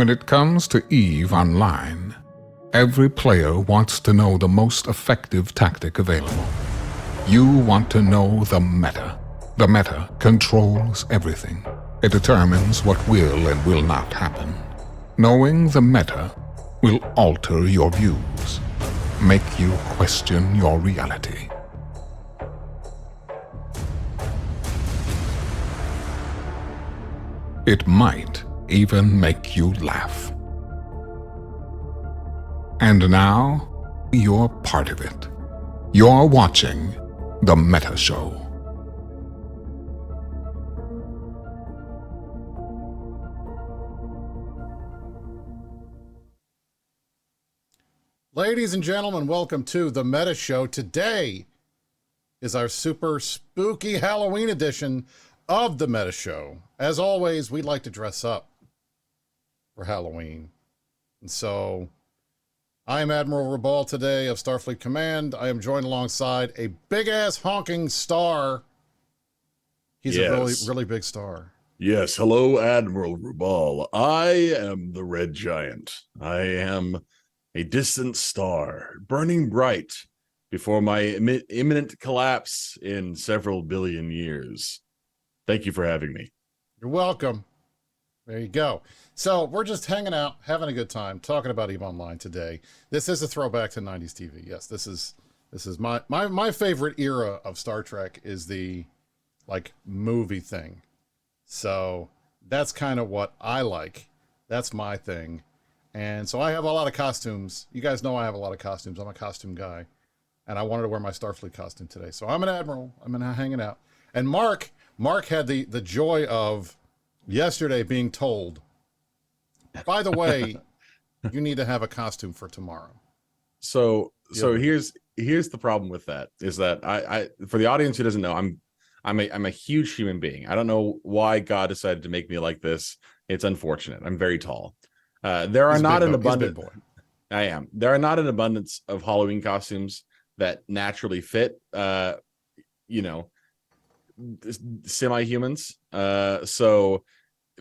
When it comes to EVE Online, every player wants to know the most effective tactic available. You want to know the meta. The meta controls everything. It determines what will and will not happen. Knowing the meta will alter your views, make you question your reality. It might even make you laugh. And now, you're part of it. You're watching The Meta Show. Ladies and gentlemen, welcome to The Meta Show. Today is our super spooky Halloween edition of The Meta Show. As always, we like to dress up for Halloween. And so, I am Admiral Rubal today of Starfleet Command. I am joined alongside a big-ass honking star. He's a really big star. Yes, hello, Admiral Rubal. I am the Red Giant. I am a distant star, burning bright before my imminent collapse in several billion years. Thank you for having me. You're welcome. There you go. So we're just hanging out, having a good time, talking about EVE Online today. This is a throwback to 90s TV. Yes, this is my favorite era of Star Trek is the movie thing. So that's kind of what I like. That's my thing. And so I have a lot of costumes. You guys know I have a lot of costumes. I'm a costume guy. And I wanted to wear my Starfleet costume today. So I'm an Admiral. I'm hanging out. And Mark had the joy of yesterday being told, by the way, you need to have a costume for tomorrow. So here's the problem with that is that I for the audience who doesn't know, I'm a huge human being. I don't know why God decided to make me like this. It's unfortunate. I'm very tall. There are not an abundance. I am. There are not an abundance of Halloween costumes that naturally fit. Semi-humans. So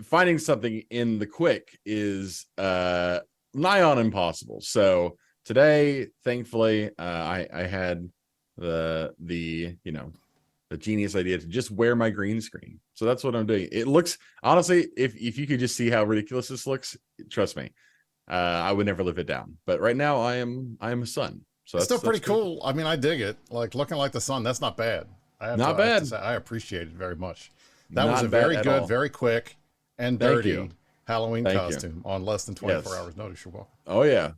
finding something in the quick is nigh on impossible. So today, thankfully, I had the genius idea to just wear my green screen. So that's what I'm doing. It looks, honestly, if you could just see how ridiculous this looks, trust me, I would never live it down. But right now I am a sun. So it's still pretty cool. I mean, I dig it. Like looking like the sun, that's not bad. I have to say, I appreciate it very much. That was a very good, very quick and dirty Halloween costume on less than 24 hours notice. You're welcome. Oh, yeah.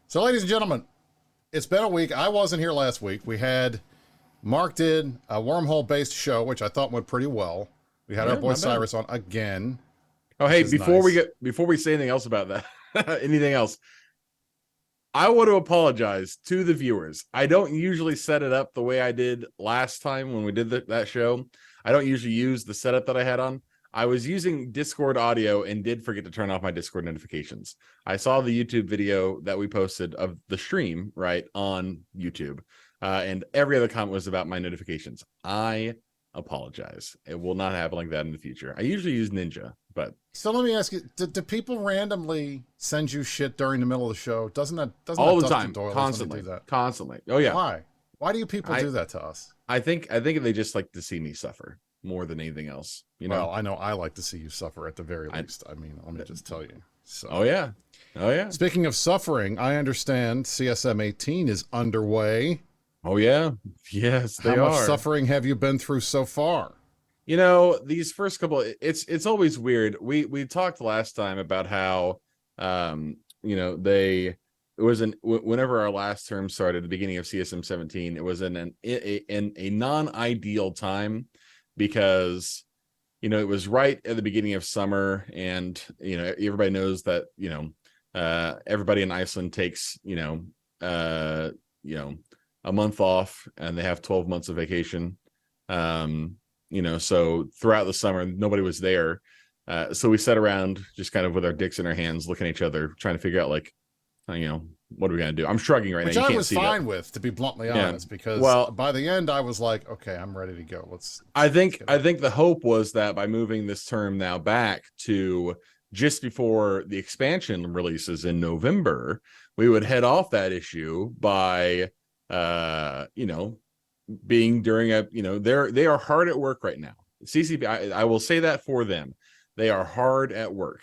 So, ladies and gentlemen, it's been a week. I wasn't here last week. Mark did a wormhole-based show, which I thought went pretty well. We had our boy Cyrus on again. Oh, hey, before we say anything else about that, anything else, I want to apologize to the viewers. I don't usually set it up the way I did last time when we did that show. I don't usually use the setup that I had on. I was using Discord audio and did forget to turn off my Discord notifications. I saw the YouTube video that we posted of the stream, right, on YouTube. And every other comment was about my notifications. I apologize. It will not happen like that in the future. I usually use Ninja, but... So let me ask you, do people randomly send you shit during the middle of the show? Doesn't all the time, constantly do that? Constantly. Oh, yeah. Why? Why do you people do that to us? I think they just like to see me suffer more than anything else. You know? Well, I know I like to see you suffer at the very least. I mean, let me just tell you. So. Oh, yeah. Speaking of suffering, I understand CSM 18 is underway. Oh, yeah. Yes, they are. How much suffering have you been through so far? You know, these first couple, it's always weird. We talked last time about how, whenever our last term started, the beginning of CSM 17, it was in a non-ideal time because, it was right at the beginning of summer and, everybody knows that, everybody in Iceland takes, a month off and they have 12 months of vacation. So throughout the summer, nobody was there. So we sat around just kind of with our dicks in our hands, looking at each other, trying to figure out what are we going to do? I'm shrugging right now. Which I was fine with, to be bluntly honest, because by the end I was like, okay, I'm ready to go. I think the hope was that by moving this term now back to just before the expansion releases in November, we would head off that issue by, being during a, they are hard at work right now. CCP, I will say that for them. They are hard at work,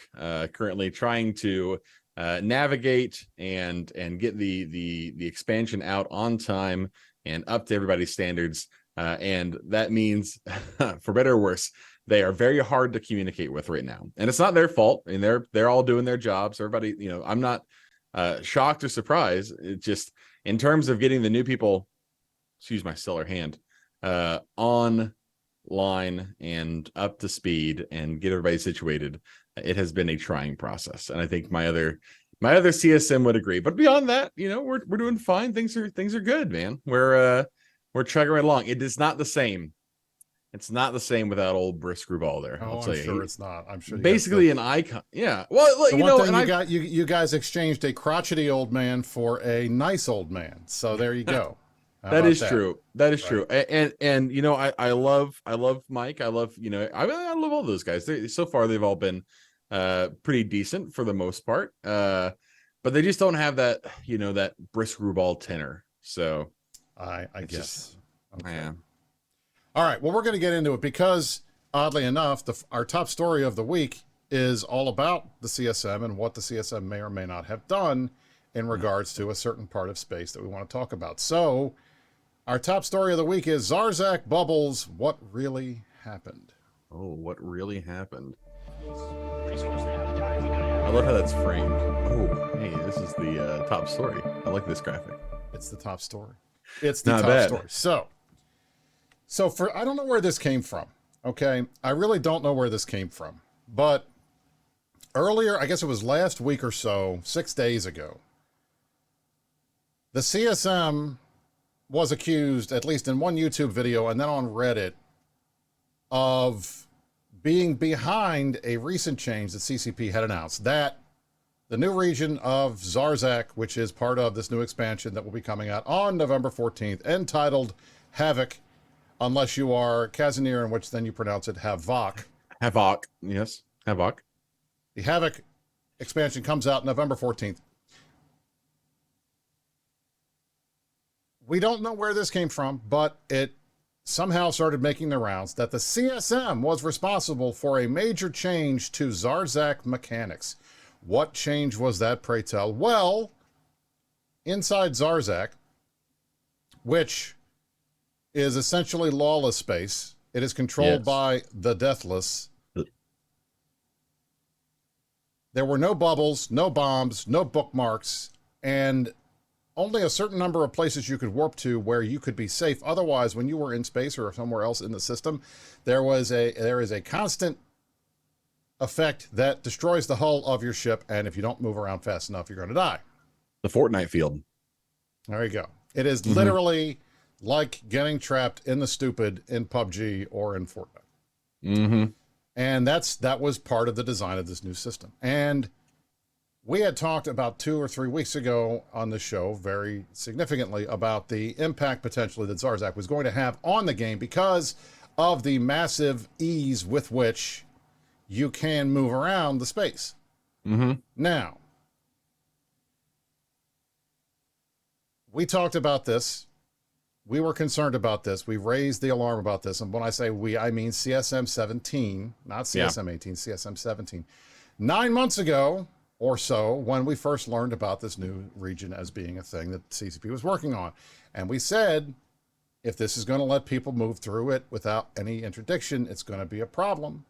currently trying to navigate and get the expansion out on time and up to everybody's standards. And that means, for better or worse, they are very hard to communicate with right now. And it's not their fault. I mean, they're all doing their jobs. Everybody, I'm not shocked or surprised. It just, in terms of getting the new people, excuse my stellar hand, online and up to speed and get everybody situated, it has been a trying process. And I think my other CSM would agree. But beyond that, we're doing fine. Things are good, man. We're chugging right along. It is not the same. It's not the same without old Brisc Rubal there. Oh, I'm sure it's not. I'm sure. Basically an icon. Yeah. Well, you guys exchanged a crotchety old man for a nice old man. So there you go. That is true. That is true. And I love Mike. I love all those guys. So far they've all been pretty decent for the most part. But they just don't have that, that Brisc Rubal tenor. So I guess. Okay. Yeah. All right. Well, we're going to get into it because, oddly enough, our top story of the week is all about the CSM and what the CSM may or may not have done in regards to a certain part of space that we want to talk about. So, our top story of the week is Zarzak Bubbles, What Really Happened? Oh, what really happened? I love how that's framed. Oh, hey, this is the top story. I like this graphic. It's the top story. It's the top story. So I don't know where this came from, okay? I really don't know where this came from. But earlier, I guess it was last week or so, 6 days ago, the CSM was accused, at least in one YouTube video and then on Reddit, of being behind a recent change that CCP had announced, that the new region of Zarzak, which is part of this new expansion that will be coming out on November 14th, entitled Havoc, unless you are Kazanir, in which then you pronounce it Havok. Havok, yes, Havok. The Havoc expansion comes out November 14th. We don't know where this came from, but it somehow started making the rounds that the CSM was responsible for a major change to Zarzak mechanics. What change was that, pray tell? Well, inside Zarzak, which is essentially lawless space, it is controlled by the Deathless. There were no bubbles, no bombs, no bookmarks, and only a certain number of places you could warp to where you could be safe. Otherwise, when you were in space or somewhere else in the system, there is a constant effect that destroys the hull of your ship, and if you don't move around fast enough, you're going to die. The Fortnite field. There you go. It is literally like getting trapped in the stupid in PUBG or in Fortnite. And that was part of the design of this new system. And we had talked about 2 or 3 weeks ago on the show very significantly about the impact potentially that Zarzak was going to have on the game because of the massive ease with which you can move around the space. Now, we talked about this. We were concerned about this. We raised the alarm about this. And when I say we, I mean CSM 17, not CSM 18, CSM 17. 9 months ago or so, when we first learned about this new region as being a thing that CCP was working on. And we said, if this is going to let people move through it without any interdiction, it's going to be a problem.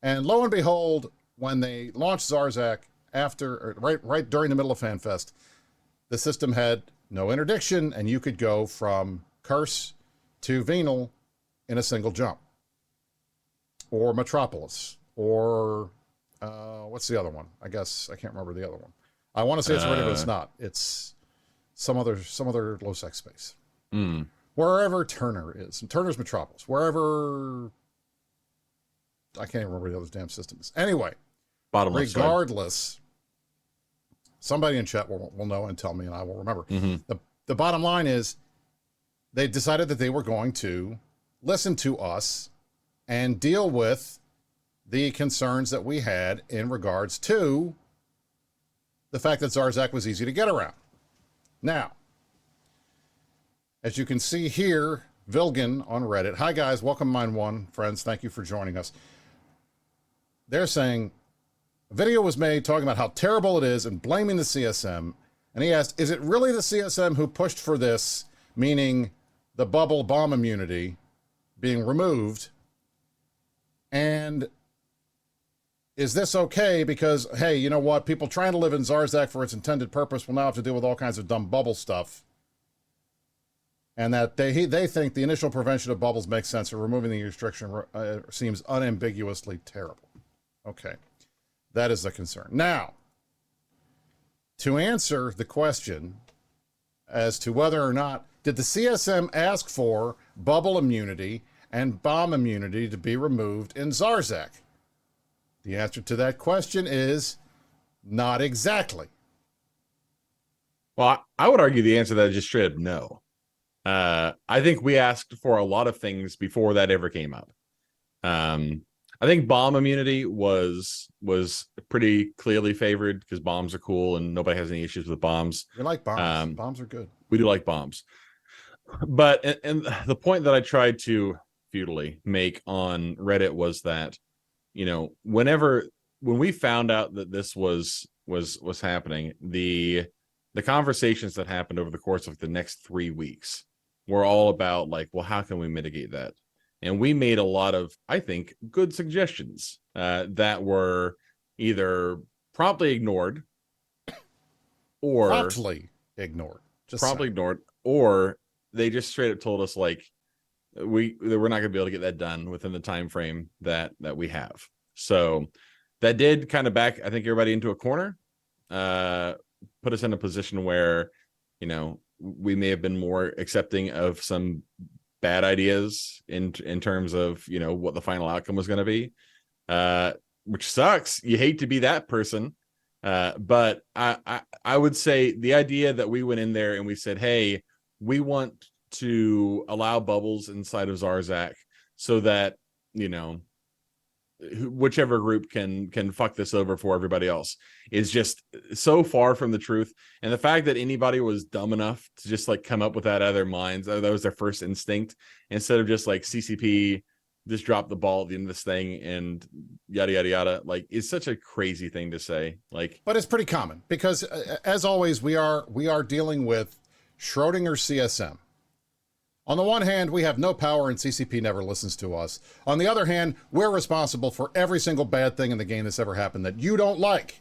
And lo and behold, when they launched Zarzak right during the middle of FanFest, the system had no interdiction, and you could go from Curse to Venal in a single jump. Or Metropolis. Or, what's the other one? I guess I can't remember the other one. I want to say it's Reddit, but it's not. It's some other low-sec space. Wherever Turner is. And Turner's Metropolis. Wherever... I can't even remember the other damn system is. Anyway, regardless, somebody in chat will know and tell me, and I will remember. The bottom line is they decided that they were going to listen to us and deal with the concerns that we had in regards to the fact that Zarzak was easy to get around. Now, as you can see here, Vilgan on Reddit. Hi guys, welcome Mine One friends. Thank you for joining us. They're saying a video was made talking about how terrible it is and blaming the CSM. And he asked, is it really the CSM who pushed for this, meaning the bubble bomb immunity being removed? And is this okay? Because, hey, you know what? People trying to live in Zarzak for its intended purpose will now have to deal with all kinds of dumb bubble stuff. And that they think the initial prevention of bubbles makes sense, and removing the restriction seems unambiguously terrible. Okay, that is the concern. Now, to answer the question as to whether or not, did the CSM ask for bubble immunity and bomb immunity to be removed in Zarzak? The answer to that question is not exactly. Well, I would argue the answer to that is just straight up no. I think we asked for a lot of things before that ever came up. I think bomb immunity was pretty clearly favored because bombs are cool and nobody has any issues with bombs. We like bombs. Bombs are good. We do like bombs. But and the point that I tried to futilely make on Reddit was that, you know, when we found out that this was happening, the conversations that happened over the course of the next 3 weeks were all about like, well, how can we mitigate that? And we made a lot of, I think, good suggestions that were either promptly ignored or promptly ignored, or they just straight up told us like we're not going to be able to get that done within the time frame that we have. So that did kind of back, I think, everybody into a corner, put us in a position where, you know, we may have been more accepting of some bad ideas in terms of, you know, what the final outcome was going to be, which sucks. You hate to be that person. But I would say the idea that we went in there and we said, hey, we want to allow bubbles inside of Zarzak so that, you know, whichever group can fuck this over for everybody else is just so far from the truth. And the fact that anybody was dumb enough to just like come up with that out of their minds, that was their first instinct, instead of just like CCP just drop the ball at the end of this thing and yada yada yada, like, it's such a crazy thing to say. Like, but it's pretty common because as always we are dealing with Schrodinger's CSM. On the one hand, we have no power and CCP never listens to us. On the other hand, we're responsible for every single bad thing in the game that's ever happened that you don't like.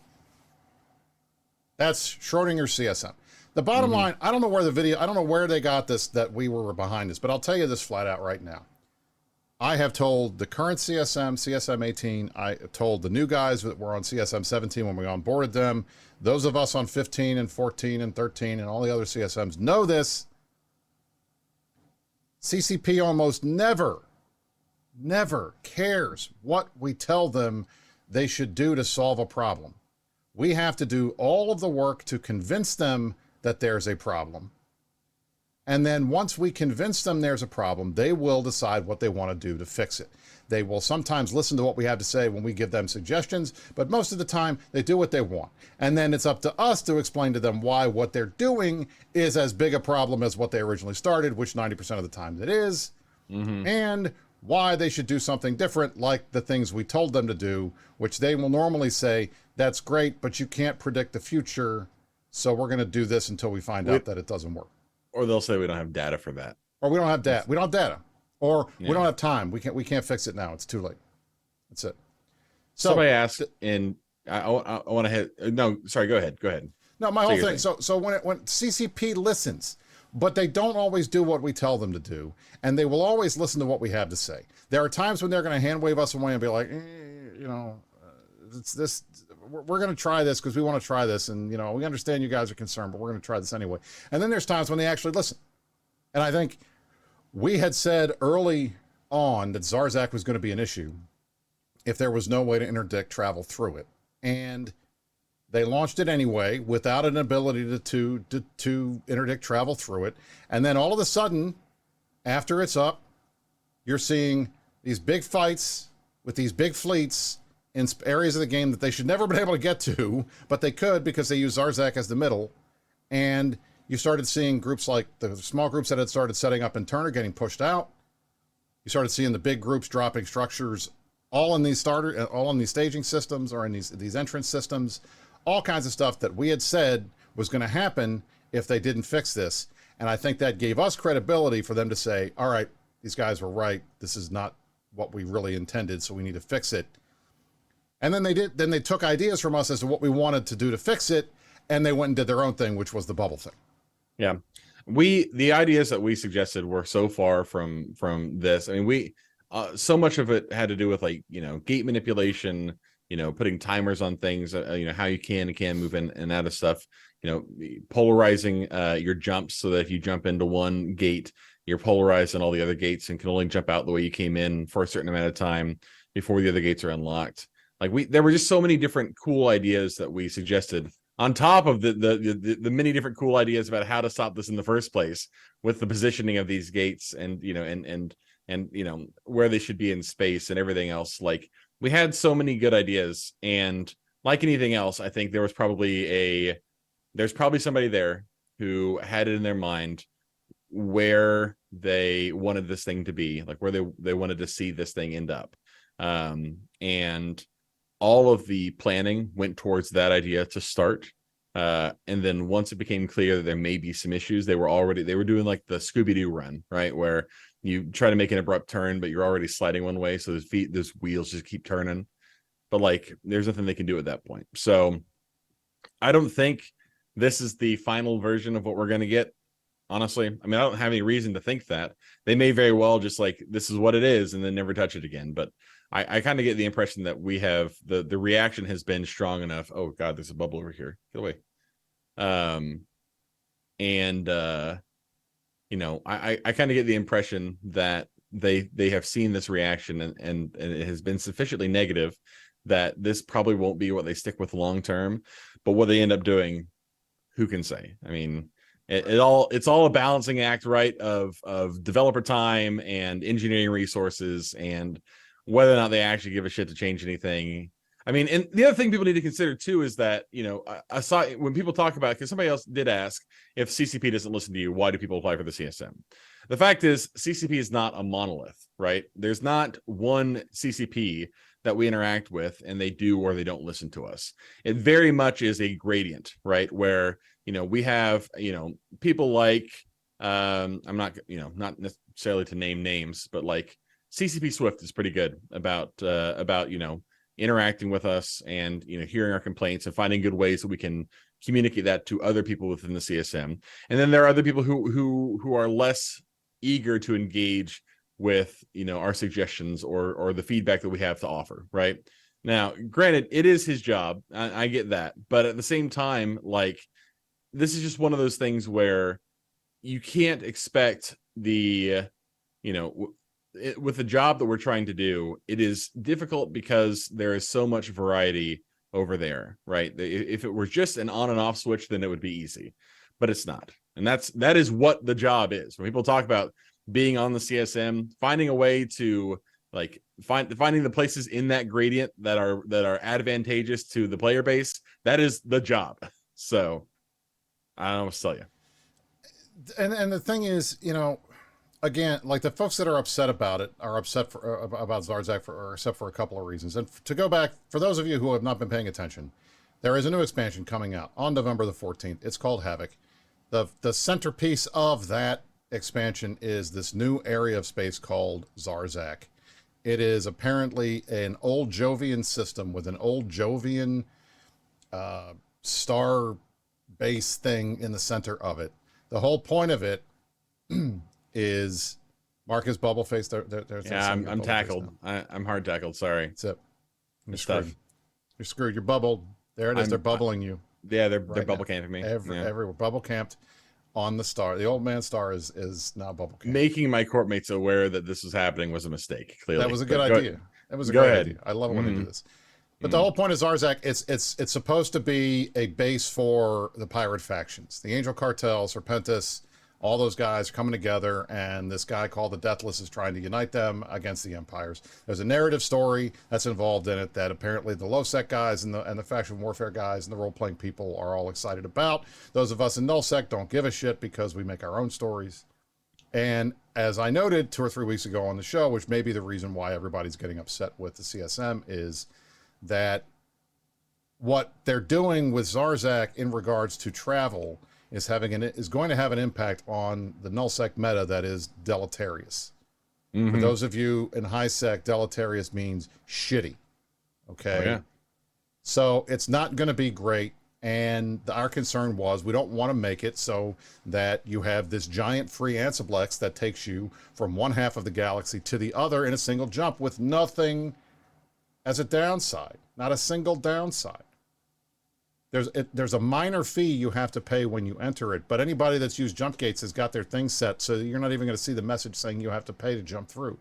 That's Schrodinger's CSM. The bottom line, I don't know where they got this, that we were behind this, but I'll tell you this flat out right now. I have told the current CSM 18, I told the new guys that were on CSM 17 when we onboarded them, those of us on 15 and 14 and 13 and all the other CSMs know this. CCP almost never cares what we tell them they should do to solve a problem. We have to do all of the work to convince them that there's a problem. And then once we convince them there's a problem, they will decide what they want to do to fix it. They will sometimes listen to what we have to say when we give them suggestions, but most of the time they do what they want. And then it's up to us to explain to them why what they're doing is as big a problem as what they originally started, which 90% of the time it is, and why they should do something different, like the things we told them to do, which they will normally say, that's great, but you can't predict the future, so we're going to do this until we find out that it doesn't work. Or they'll say we don't have data for that. Or we don't have data. We don't have data. Or we don't have time. We can't fix it now. It's too late. That's it. So somebody asked, and I want to hit. No, sorry. Go ahead. No, my whole thing. So when CCP listens, but they don't always do what we tell them to do, and they will always listen to what we have to say. There are times when they're going to hand wave us away and be like, you know, it's this. We're going to try this because we want to try this, and you know, we understand you guys are concerned, but we're going to try this anyway. And then there's times when they actually listen, and I think we had said early on that Zarzak was going to be an issue if there was no way to interdict travel through it. And they launched it anyway without an ability to interdict travel through it. And then all of a sudden, after it's up, you're seeing these big fights with these big fleets in areas of the game that they should never have been able to get to, but they could because they use Zarzak as the middle. And you started seeing groups like the small groups that had started setting up in Turner getting pushed out. You started seeing the big groups dropping structures all in these staging systems or in these entrance systems, all kinds of stuff that we had said was going to happen if they didn't fix this. And I think that gave us credibility for them to say, all right, these guys were right. This is not what we really intended, so we need to fix it. And then they did. Then they took ideas from us as to what we wanted to do to fix it, and they went and did their own thing, which was the bubble thing. Yeah. The ideas that we suggested were so far from this. I mean, so much of it had to do with, like, gate manipulation, putting timers on things, how you can and can't move in and out of stuff, polarizing your jumps so that if you jump into one gate, you're polarized in all the other gates and can only jump out the way you came in for a certain amount of time before the other gates are unlocked. Like, there were just so many different cool ideas that we suggested, on top of the many different cool ideas about how to stop this in the first place, with the positioning of these gates and where they should be in space and everything else. Like, we had so many good ideas, and like anything else, I think there's probably somebody there who had it in their mind where they wanted this thing to be, like where they wanted to see this thing end up. And all of the planning went towards that idea to start. And then once it became clear that there may be some issues, they were doing like the Scooby-Doo run, right? Where you try to make an abrupt turn, but you're already sliding one way. So those wheels just keep turning, but like, there's nothing they can do at that point. So I don't think this is the final version of what we're going to get. Honestly, I mean, I don't have any reason to think that. They may very well just like, this is what it is, and then never touch it again. But I kind of get the impression that we have the reaction has been strong enough. Oh God, there's a bubble over here. Get away. I kind of get the impression that they have seen this reaction and it has been sufficiently negative that this probably won't be what they stick with long term. But what they end up doing, who can say? I mean, it's all a balancing act, right? Of developer time and engineering resources, and whether or not they actually give a shit to change anything. I mean, and the other thing people need to consider too is that, I saw when people talk about, because somebody else did ask, if CCP doesn't listen to you, why do people apply for the CSM? The fact is, CCP is not a monolith, right? There's not one CCP that we interact with and they do or they don't listen to us. It very much is a gradient, right? Where, we have, people like, I'm not necessarily to name names, but like CCP Swift is pretty good about interacting with us and, hearing our complaints and finding good ways that we can communicate that to other people within the CSM. And then there are other people who are less eager to engage with, our suggestions or the feedback that we have to offer. Right now, granted, it is his job. I get that. But at the same time, like, this is just one of those things where you can't expect with the job that we're trying to do, it is difficult because there is so much variety over there, right? If it were just an on and off switch, then it would be easy, but it's not. And that is what the job is. When people talk about being on the CSM, finding a way to like finding the places in that gradient that are advantageous to the player base, that is the job. So I don't know what to tell you. And the thing is, again, like, the folks that are upset about it are upset about Zarzak except for a couple of reasons. And to go back, for those of you who have not been paying attention, there is a new expansion coming out on November the 14th. It's called Havoc. The centerpiece of that expansion is this new area of space called Zarzak. It is apparently an old Jovian system with an old Jovian star base thing in the center of it. The whole point of it is Marcus bubble face. Yeah, I'm tackled. I'm hard tackled. Sorry. That's it. You're screwed. You're screwed. You're bubbled. There it is. They're bubbling you. Yeah, they're bubble camping me. Everywhere bubble camped on the star. The old man star is now bubble camped. Making my court mates aware that this was happening was a mistake. Clearly, that was a good idea. That was a great idea. I love it when they do this. But the whole point is Zarzak. It's supposed to be a base for the pirate factions, the Angel Cartel, Serpentis, All those guys are coming together, and this guy called the Deathless is trying to unite them against the Empires. There's a narrative story that's involved in it that apparently the low-sec guys and the faction warfare guys and the role-playing people are all excited about. Those of us in nullsec don't give a shit because we make our own stories. And as I noted 2 or 3 weeks ago on the show, which may be the reason why everybody's getting upset with the CSM, is that what they're doing with Zarzak in regards to travel is going to have an impact on the nullsec meta that is deleterious. For those of you in high sec, deleterious means shitty. Okay. Oh, yeah. So it's not going to be great. And our concern was we don't want to make it so that you have this giant free Ansiblex that takes you from one half of the galaxy to the other in a single jump with nothing as a downside, not a single downside. There's a minor fee you have to pay when you enter it, but anybody that's used jump gates has got their thing set, so you're not even going to see the message saying you have to pay to jump through.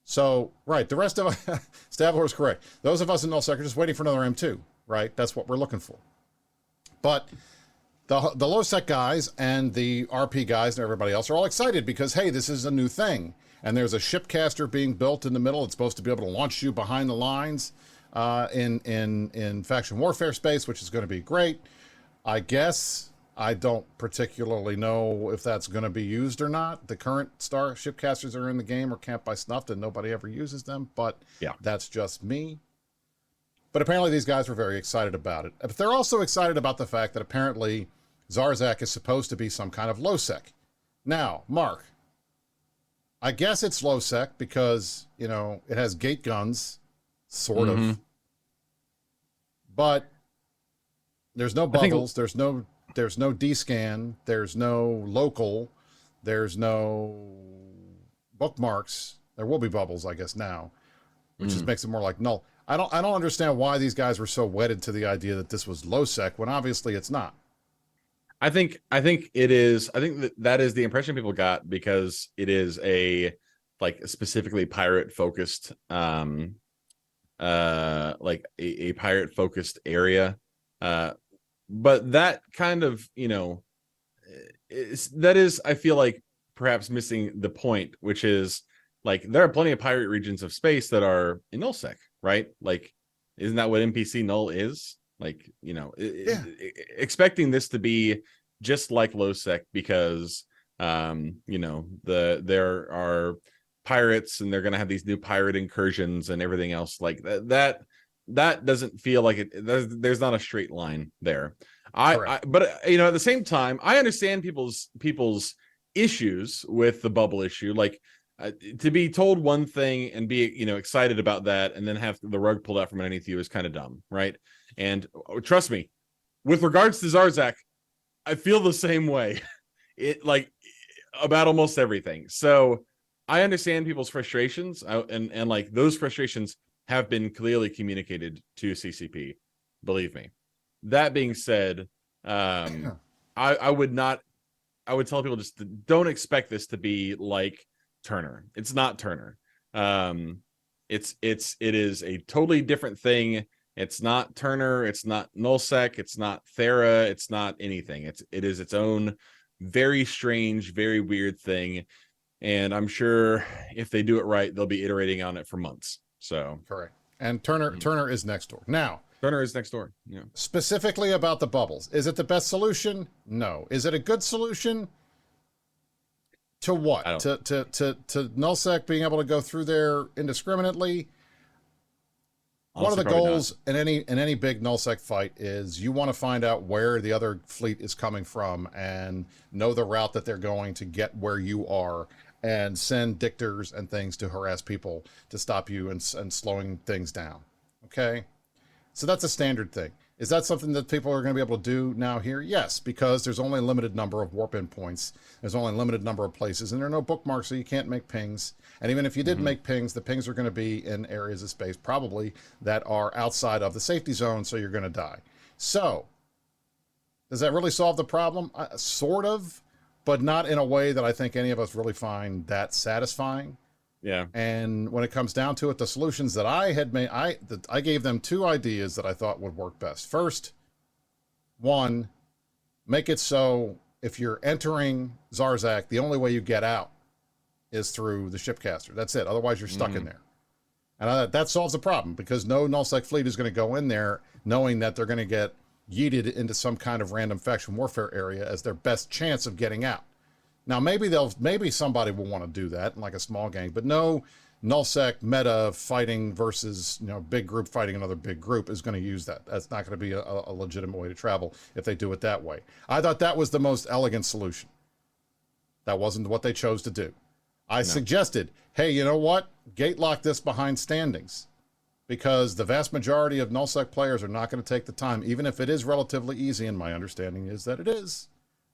So, right, the rest of Stavlor is correct. Those of us in nullsec are just waiting for another M2, right? That's what we're looking for. But the low-sec guys and the RP guys and everybody else are all excited because, hey, this is a new thing. And there's a shipcaster being built in the middle. It's supposed to be able to launch you behind the lines in faction warfare space, which is going to be great. I guess I don't particularly know if that's going to be used or not. The current starship casters that are in the game are camped by snuffed and nobody ever uses them, but yeah, that's just me. But apparently these guys were very excited about it. But they're also excited about the fact that apparently Zarzak is supposed to be some kind of low sec. Now, Mark, I guess it's low sec because, you know, it has gate guns, sort of. But there's no bubbles, there's no D-scan, there's no local, there's no bookmarks. There will be bubbles, I guess, now, which just makes it more like null. I don't understand why these guys were so wedded to the idea that this was low sec when obviously it's not. I think it is. I think that is the impression people got because it is a specifically pirate focused like a pirate focused area. But that kind of, you know, that is, I feel like perhaps missing the point, which is like there are plenty of pirate regions of space that are in nullsec, right? Like, isn't that what NPC null is? Like, you know, expecting this to be just like low sec because, you know, there are pirates and they're going to have these new pirate incursions and everything else like that doesn't feel like it. There's not a straight line there. But you know, at the same time, I understand people's issues with the bubble issue. Like to be told one thing and be, you know, excited about that and then have the rug pulled out from underneath you is kind of dumb, right? And trust me, with regards to Zarzak, I feel the same way. It like about almost everything. So I understand people's frustrations, and like those frustrations have been clearly communicated to CCP. Believe me. That being said, I would tell people just don't expect this to be like Turner. It's not Turner. It is a totally different thing. It's not Turner. It's not nullsec. It's not Thera. It's not anything. It is its own very strange, very weird thing. And I'm sure if they do it right, they'll be iterating on it for months. So correct. And Turner is next door. Now, Turner is next door. Yeah. Specifically about the bubbles. Is it the best solution? No. Is it a good solution? To what? To nullsec being able to go through there indiscriminately? Honestly, one of the goals in any big nullsec fight is you want to find out where the other fleet is coming from and know the route that they're going to get where you are and send dictors and things to harass people to stop you and slowing things down. Okay? So that's a standard thing. Is that something that people are going to be able to do now here? Yes, because there's only a limited number of warp-in points. There's only a limited number of places, and there are no bookmarks, so you can't make pings. And even if you did make pings, the pings are going to be in areas of space, probably, that are outside of the safety zone, so you're going to die. So, does that really solve the problem? Sort of, but not in a way that I think any of us really find that satisfying. Yeah. And when it comes down to it, the solutions that I had made, I gave them two ideas that I thought would work best. First, one, make it so if you're entering Zarzak, the only way you get out is through the shipcaster. That's it. Otherwise, you're stuck in there. And that solves the problem, because no nullsec fleet is going to go in there knowing that they're going to get yeeted into some kind of random faction warfare area as their best chance of getting out. Now, maybe somebody will want to do that, like a small gang, but no nullsec meta fighting versus, big group fighting another big group is going to use that. That's not going to be a legitimate way to travel if they do it that way. I thought that was the most elegant solution. That wasn't what they chose to do. I suggested, hey, you know what? Gate lock this behind standings, because the vast majority of nullsec players are not going to take the time, even if it is relatively easy, and my understanding is that it is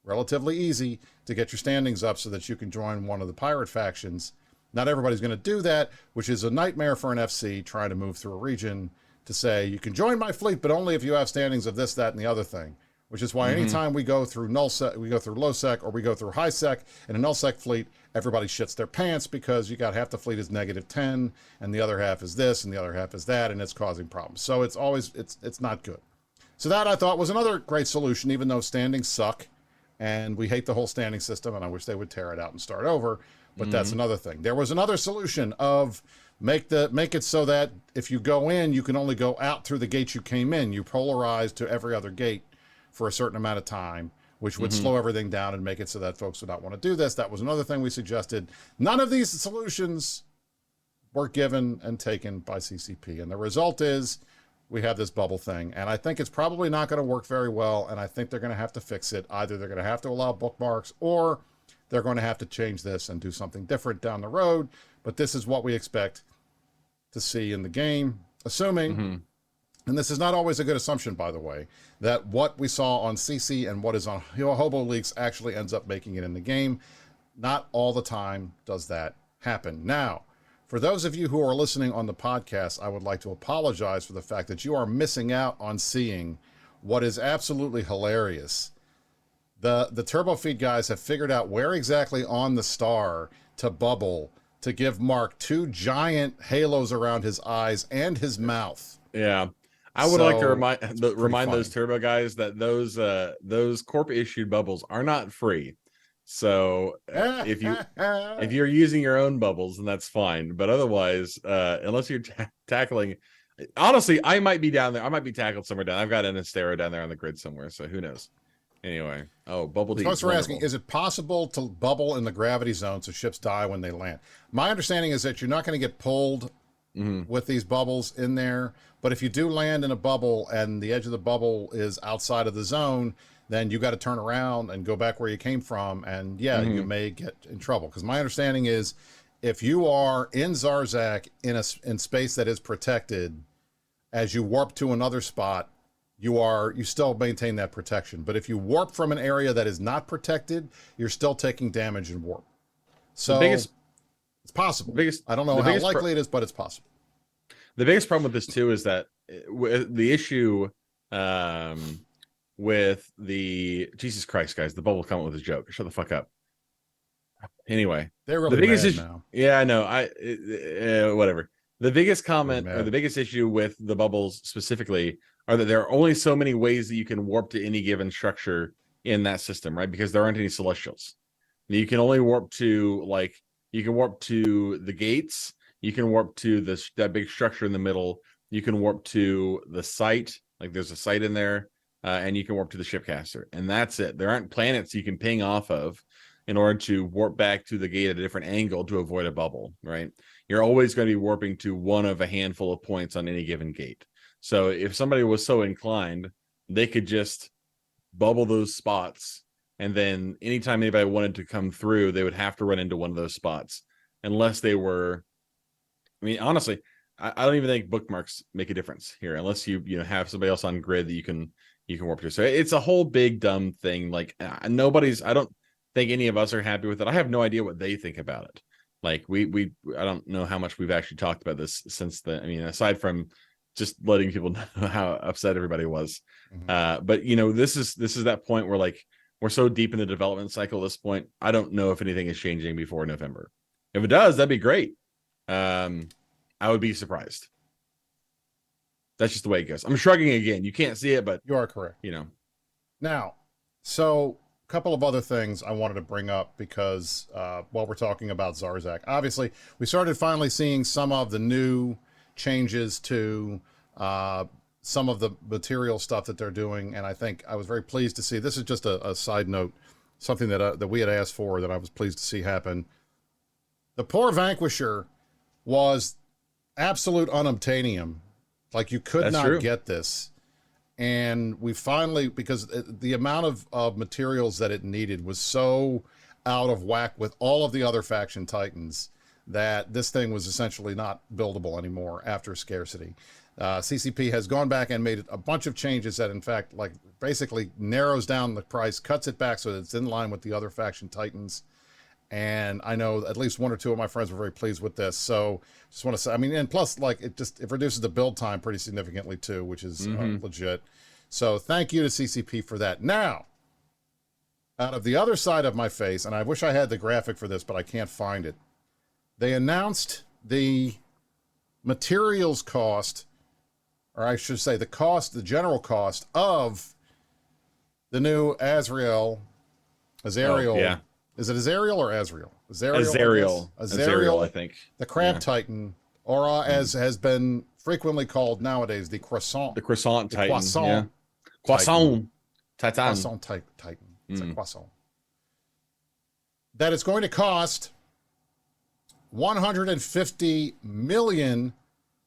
relatively easy to get your standings up so that you can join one of the pirate factions. Not everybody's going to do that, which is a nightmare for an FC trying to move through a region to say, you can join my fleet, but only if you have standings of this, that, and the other thing. Which is why anytime we go through nullsec, we go through low sec, or we go through high sec in a nullsec fleet, everybody shits their pants, because you got half the fleet is -10, and the other half is this, and the other half is that, and it's causing problems. So it's always, it's not good. So that, I thought, was another great solution, even though standings suck, and we hate the whole standing system, and I wish they would tear it out and start over. But that's another thing. There was another solution of make it so that if you go in, you can only go out through the gates you came in. You polarize to every other gate for a certain amount of time, which would slow everything down and make it so that folks would not want to do this. That was another thing we suggested. None of these solutions were given and taken by CCP. And the result is we have this bubble thing. And I think it's probably not going to work very well. And I think they're going to have to fix it. Either they're going to have to allow bookmarks, or they're going to have to change this and do something different down the road. But this is what we expect to see in the game, assuming, and this is not always a good assumption, by the way, that what we saw on CC and what is on Hobo Leaks actually ends up making it in the game. Not all the time does that happen. Now, for those of you who are listening on the podcast, I would like to apologize for the fact that you are missing out on seeing what is absolutely hilarious. The Turbo Feed guys have figured out where exactly on the star to bubble to give Mark 2 giant halos around his eyes and his mouth. Yeah. I would like to remind those Turbo guys that those corp issued bubbles are not free. So if you're using your own bubbles, then that's fine. But otherwise, unless you're tackling, honestly, I might be down there. I might be tackled somewhere down. I've got an Astero down there on the grid somewhere. So who knows? Anyway, bubble D. Folks were asking, is it possible to bubble in the gravity zone so ships die when they land? My understanding is that you're not going to get pulled with these bubbles in there. But if you do land in a bubble and the edge of the bubble is outside of the zone, then you got to turn around and go back where you came from. And yeah, you may get in trouble. Because my understanding is if you are in Zarzak in space that is protected, as you warp to another spot, you still maintain that protection. But if you warp from an area that is not protected, you're still taking damage and warp. So it's possible. I don't know how likely it is, but it's possible. The biggest problem with this too is that the issue with the Jesus Christ, guys, the bubble come up with a joke. Shut the fuck up. Anyway, they're really the biggest mad issue now. Yeah, I know. Whatever. The biggest comment or the biggest issue with the bubbles specifically are that there are only so many ways that you can warp to any given structure in that system, right? Because there aren't any celestials. You can only warp to you can warp to the gates. You can warp to that big structure in the middle. You can warp to the site, like there's a site in there, and you can warp to the shipcaster, and that's it. There aren't planets you can ping off of in order to warp back to the gate at a different angle to avoid a bubble, right? You're always going to be warping to one of a handful of points on any given gate. So if somebody was so inclined, they could just bubble those spots, and then anytime anybody wanted to come through, they would have to run into one of those spots, unless they were. I mean, honestly, I don't even think bookmarks make a difference here, unless you have somebody else on grid that you can warp to. So it's a whole big dumb thing. Like I don't think any of us are happy with it. I have no idea what they think about it. Like I don't know how much we've actually talked about this since aside from just letting people know how upset everybody was. But this is that point where we're so deep in the development cycle at this point. I don't know if anything is changing before November. If it does, that'd be great. I would be surprised. That's just the way it goes. I'm shrugging again. You can't see it, but you are correct. You know. Now, so couple of other things I wanted to bring up because while we're talking about Zarzak, obviously we started finally seeing some of the new changes to some of the material stuff that they're doing, and I think I was very pleased to see. This is just a side note, something that we had asked for that I was pleased to see happen. The poor Vanquisher was absolute unobtainium. Like, you could not get this. And we finally, because the amount of materials that it needed was so out of whack with all of the other faction Titans that this thing was essentially not buildable anymore after scarcity. CCP has gone back and made a bunch of changes that, in fact, like, basically narrows down the price, cuts it back so that it's in line with the other faction Titans. And I know at least one or two of my friends were very pleased with this. So just want to say, I mean, and plus, like, it reduces the build time pretty significantly too, which is legit. So thank you to CCP for that. Now, out of the other side of my face, and I wish I had the graphic for this, but I can't find it. They announced the materials cost, or I should say the general cost of the new Azrael. Oh, yeah. Is it Azrael or Azrael? Azrael, I think. The Crab Titan, or as has been frequently called nowadays, the Croissant. The Croissant Titan. Croissant. Croissant Titan. Croissant Titan. It's a croissant. That is going to cost 150 million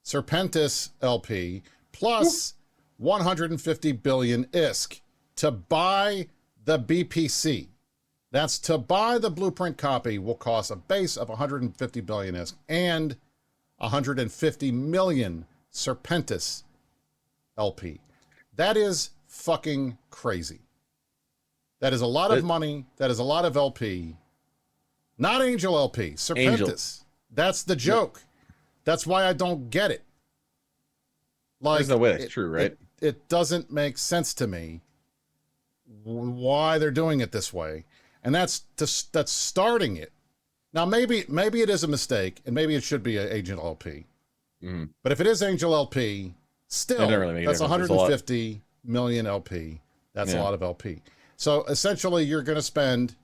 Serpentis LP plus 150 billion ISK to buy the BPC. That's to buy the blueprint copy will cost a base of 150 billion ISK and 150 million Serpentis LP. That is fucking crazy. That is a lot of money. That is a lot of LP. Not Angel LP, Serpentis. Angel. That's the joke. That's why I don't get it. Like, there's no way it's true, right? It doesn't make sense to me why they're doing it this way. And that's starting it. Now, maybe it is a mistake, and maybe it should be an Agent LP. But if it is Angel LP, still, that's 150 million LP. That's a lot of LP. So essentially, you're going to spend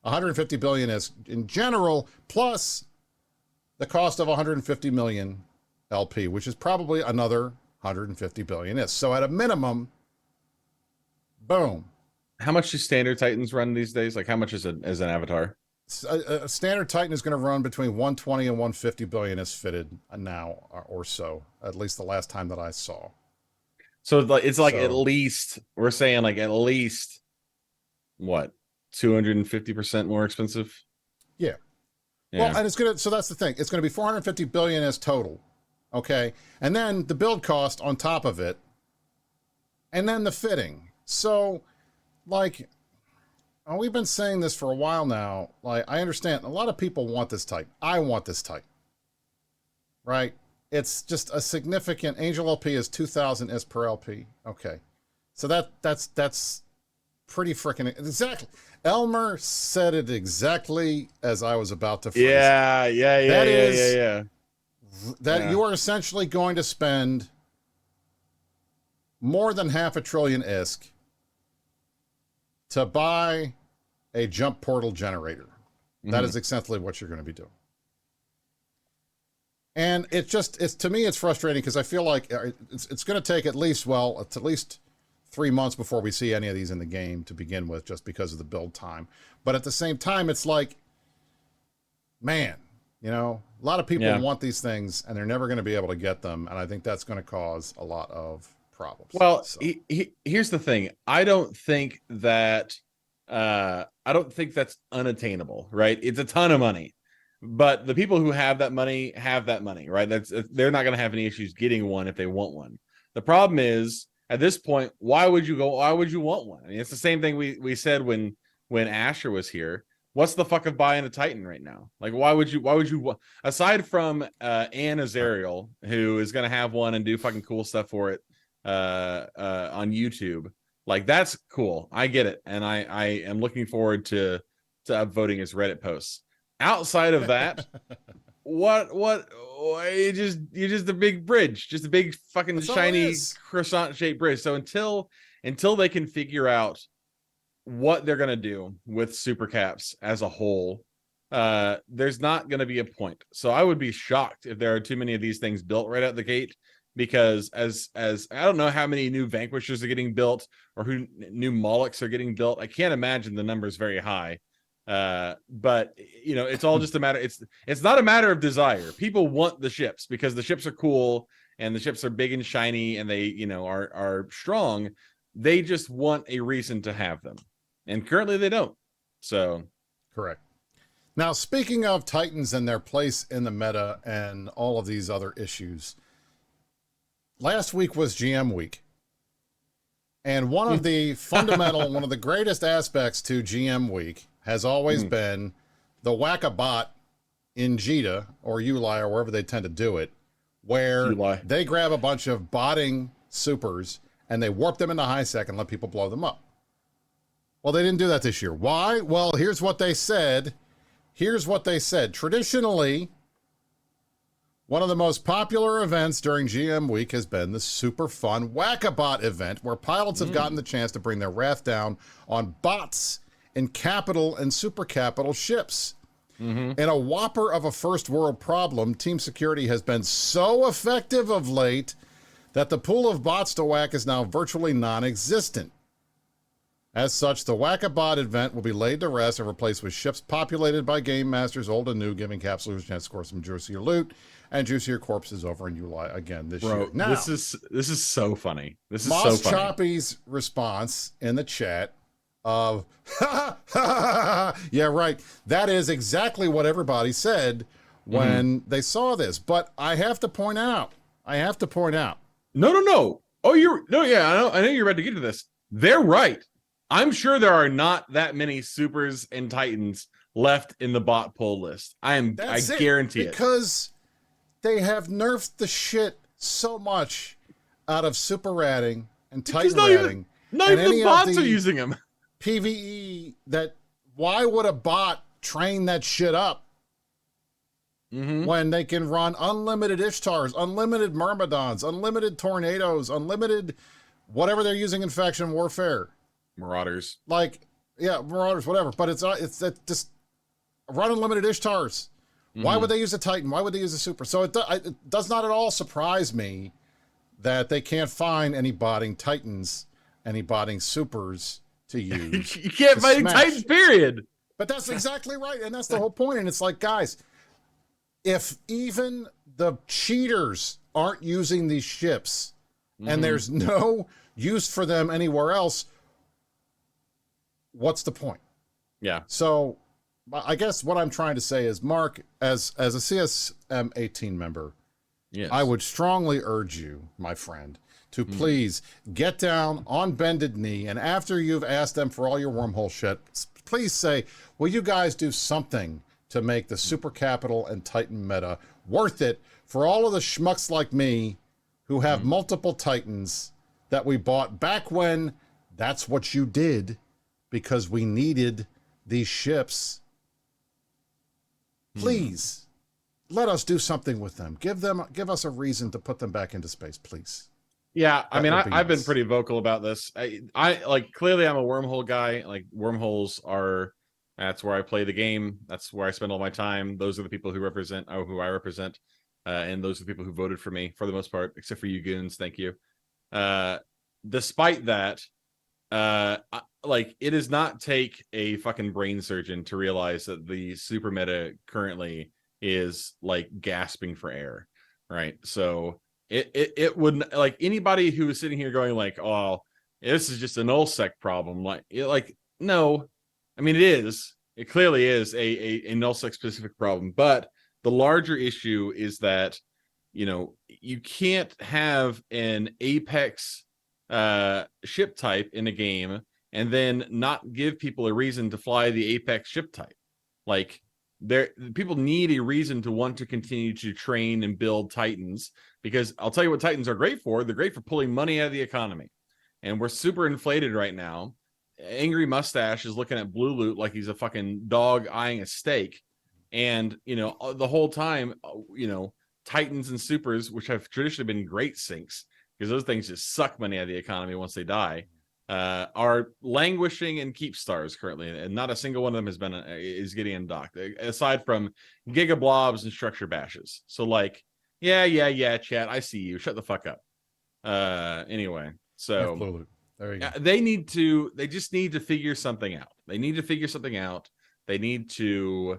150 billion in general, plus the cost of 150 million LP, which is probably another 150 billion. So at a minimum, boom. How much do standard Titans run these days? Like, how much is an avatar? A standard Titan is going to run between 120 and 150 billion is fitted now or so, at least the last time that I saw. So it's like at least, we're saying like at least, what, 250% more expensive? Yeah. Well, and it's going to, so that's the thing. It's going to be 450 billion as total. Okay. And then the build cost on top of it. And then the fitting. So, like, we've been saying this for a while now. Like, I understand a lot of people want this type. I want this type. Right? It's just a significant. Angel LP is 2,000 S per LP. Okay. So that's pretty freaking exactly. Elmer said it exactly as I was about to phrase it. That you are essentially going to spend more than half a trillion ISK to buy a jump portal generator. That is essentially what you're going to be doing. And it's to me, it's frustrating because I feel like it's going to take at least 3 months before we see any of these in the game to begin with, just because of the build time. But at the same time, it's like, man, you know, a lot of people want these things and they're never going to be able to get them. And I think that's going to cause a lot of problems. Well, here's the thing. I don't think that's unattainable, right? It's a ton of money, but the people who have that money, right? They're not going to have any issues getting one if they want one. The problem is, at this point, why would you want one? I mean, it's the same thing we said when Asher was here. What's the fuck of buying a Titan right now? Like, why would you aside from Ann Azrael, who is going to have one and do fucking cool stuff for it on YouTube, like, that's cool. I get it, and I am looking forward to upvoting his Reddit posts. Outside of that, what you just a big bridge, just a big fucking shiny croissant shaped bridge. So until they can figure out what they're going to do with super caps as a whole, there's not going to be a point. So I would be shocked if there are too many of these things built right out the gate, because as I don't know how many new Vanquishers are getting built or who new Molochs are getting built. I can't imagine the number is very high. But you know, it's all just a matter. It's not a matter of desire. People want the ships because the ships are cool and the ships are big and shiny and they, you know, are strong. They just want a reason to have them, and currently they don't. So correct. Now, speaking of Titans and their place in the meta and all of these other issues, last week was GM week. And one of the fundamental, one of the greatest aspects to GM week has always been the whack-a-bot in Jita or Uli or wherever they tend to do it, where they grab a bunch of botting supers and they warp them into high sec and let people blow them up. Well, they didn't do that this year. Why? Well, here's what they said. Traditionally, one of the most popular events during GM week has been the super fun Whack-a-Bot event, where pilots have gotten the chance to bring their wrath down on bots in capital and super capital ships. In a whopper of a first world problem, team security has been so effective of late that the pool of bots to whack is now virtually non-existent. As such, the Whack-a-Bot event will be laid to rest and replaced with ships populated by game masters, old and new, giving capsules a chance to score some juicier loot and juicier corpses over in Uli again this year. Now, this is so funny. This is Moss so funny. Choppy's response in the chat of, yeah, right. That is exactly what everybody said when they saw this. But I have to point out. No. Oh, I know you're about to get to this. They're right. I'm sure there are not that many supers and titans left in the bot pull list. I guarantee it. Because they have nerfed the shit so much out of super ratting and titan ratting. Not even the bots are using them. PvE, that why would a bot train that shit up when they can run unlimited Ishtars, unlimited Myrmidons, unlimited Tornadoes, unlimited whatever they're using in faction warfare? Marauders. Marauders, whatever. But it's just run unlimited Ishtars. Why would they use a Titan? Why would they use a super? So it does not at all surprise me that they can't find any botting Titans, any botting supers to use. You can't find any Titans, period. But that's exactly right. And that's the whole point. And it's like, guys, if even the cheaters aren't using these ships and there's no use for them anywhere else, what's the point? Yeah. So I guess what I'm trying to say is, Mark, as a CSM 18 member, yes, I would strongly urge you, my friend, to please get down on bended knee, and after you've asked them for all your wormhole shit, please say, will you guys do something to make the super capital and Titan meta worth it for all of the schmucks like me who have multiple Titans that we bought back when that's what you did because we needed these ships. Please let us do something with them. Give us a reason to put them back into space, please. Yeah, I mean, I've been pretty vocal about this. I like, clearly I'm a wormhole guy. Like, wormholes that's where I play the game. That's where I spend all my time. Those are the people who I represent. And those are the people who voted for me for the most part, except for you goons. Thank you. Despite that, it does not take a fucking brain surgeon to realize that the super meta currently is like gasping for air, right? So it wouldn't, like, anybody who is sitting here going like, oh, this is just a null sec problem. No, I mean, it clearly is a null sec specific problem, but the larger issue is that, you know, you can't have an Apex ship type in a game and then not give people a reason to fly the Apex ship type. Like, people need a reason to want to continue to train and build Titans, because I'll tell you what Titans are great for. They're great for pulling money out of the economy, and we're super inflated right now. Angry Mustache is looking at blue loot like he's a fucking dog eyeing a steak, and you know, the whole time, you know, Titans and supers, which have traditionally been great sinks, because those things just suck money out of the economy once they die, are languishing in keep stars currently, and not a single one of them is getting undocked, aside from giga blobs and structure bashes. So like, yeah, chat, I see you. Shut the fuck up. Anyway, so there you go. They just need to figure something out. They need to,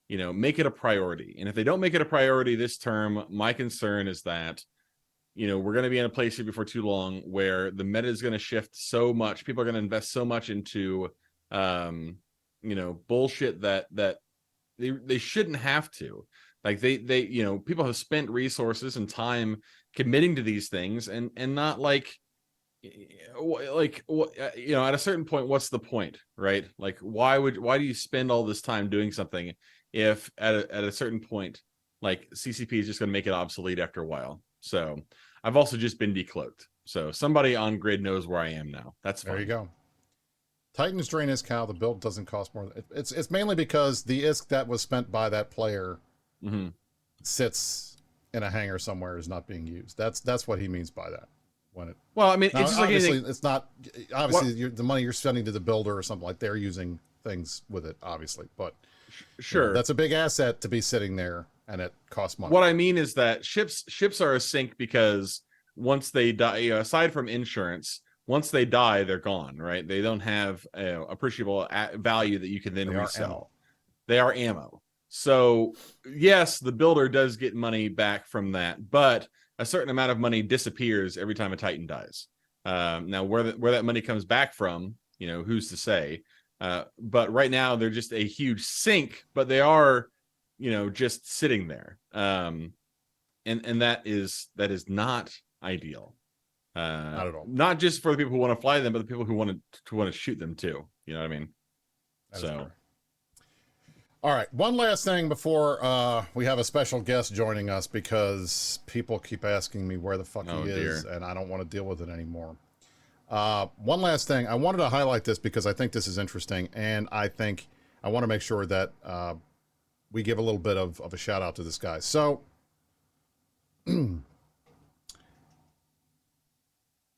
make it a priority. And if they don't make it a priority this term, my concern is that, we're going to be in a place here before too long where the meta is going to shift so much. People are going to invest so much into, bullshit that they shouldn't have to. Like they people have spent resources and time committing to these things, and not at a certain point, what's the point, right? Like why do you spend all this time doing something if at a certain point, like CCP is just going to make it obsolete after a while? So I've also just been decloaked. So somebody on grid knows where I am now. That's fine. There you go. Titans drain ISK how the build doesn't cost more. It's mainly because the ISK that was spent by that player sits in a hangar somewhere, is not being used. That's what he means by that. Well, I mean, it's just obviously it's not obviously the money you're spending to the builder or something, like they're using things with it, obviously, but sure, that's a big asset to be sitting there, and it costs money. What I mean is that ships are a sink because once they die, aside from insurance, once they die, they're gone, right? They don't have appreciable value that you can then resell. They are ammo. So yes, the builder does get money back from that, but a certain amount of money disappears every time a Titan dies. Now, where that money comes back from, who's to say? But right now, they're just a huge sink, but they are, just sitting there. And that is not ideal. Not at all. Not just for the people who want to fly them, but the people who want to shoot them too. You know what I mean? So. All right, one last thing before we have a special guest joining us, because people keep asking me where the fuck he is, and I don't want to deal with it anymore. One last thing. I wanted to highlight this because I think this is interesting, and I think I want to make sure that we give a little bit of a shout out to this guy. So,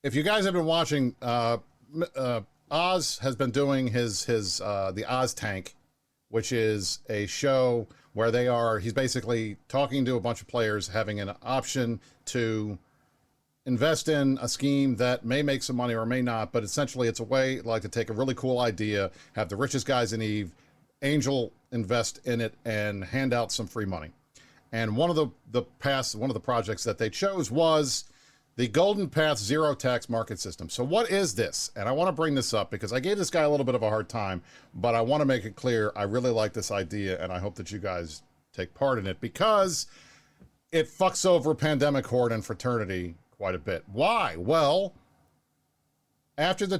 if you guys have been watching, Oz has been doing his the Oz Tank, which is a show where he's basically talking to a bunch of players, having an option to invest in a scheme that may make some money or may not, but essentially it's a way like to take a really cool idea, have the richest guys in EVE, angel invest in it, and hand out some free money. And one of the projects that they chose was the Golden Path Zero Tax Market System. So what is this? And I want to bring this up because I gave this guy a little bit of a hard time, but I want to make it clear I really like this idea, and I hope that you guys take part in it, because it fucks over Pandemic Horde and Fraternity quite a bit. Why? Well, after the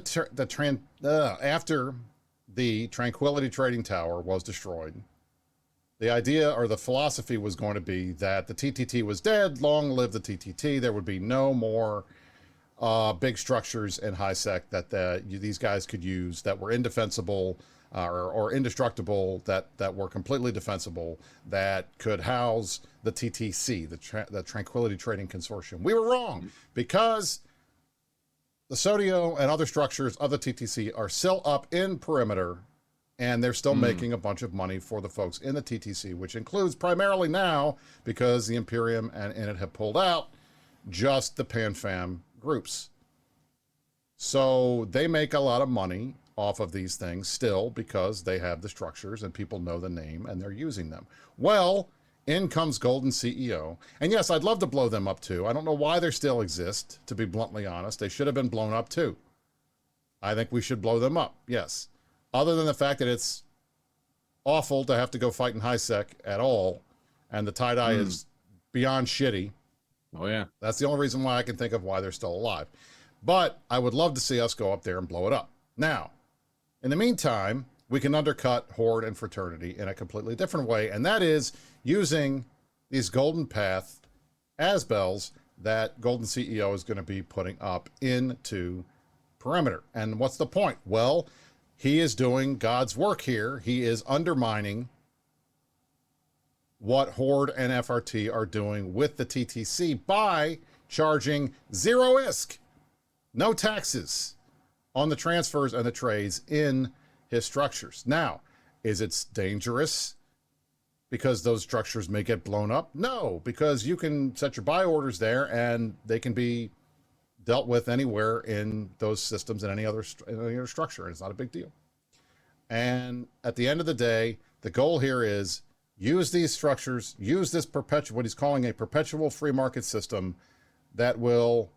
Tranquility Trading Tower was destroyed, the idea or the philosophy was going to be that the TTT was dead. Long live the TTT. There would be no more big structures in HiSec that these guys could use that were indefensible or indestructible, that were completely defensible, that could house the TTC, the Tranquility Trading Consortium. We were wrong, because the Sodio and other structures of the TTC are still up in perimeter, and they're still making a bunch of money for the folks in the TTC, which includes primarily now, because the Imperium and it have pulled out, just the PanFam groups. So they make a lot of money off of these things still, because they have the structures and people know the name and they're using them. Well, in comes Golden CEO. And yes, I'd love to blow them up too. I don't know why they still exist, to be bluntly honest. They should have been blown up too. I think we should blow them up, yes. Other than the fact that it's awful to have to go fight in HiSec at all, and the tie-dye is beyond shitty. Oh, yeah. That's the only reason why I can think of why they're still alive. But I would love to see us go up there and blow it up. Now, in the meantime, we can undercut Horde and Fraternity in a completely different way, and that is using these Golden Path Asbels that Golden CEO is going to be putting up into perimeter. And what's the point? Well, he is doing God's work here. He is undermining what Horde and FRT are doing with the TTC by charging zero ISK, no taxes, on the transfers and the trades in his structures. Now, is it dangerous because those structures may get blown up? No, because you can set your buy orders there and they can be dealt with anywhere in those systems and any other structure, and it's not a big deal. And at the end of the day, the goal here is use these structures, use this what he's calling a perpetual free market system that will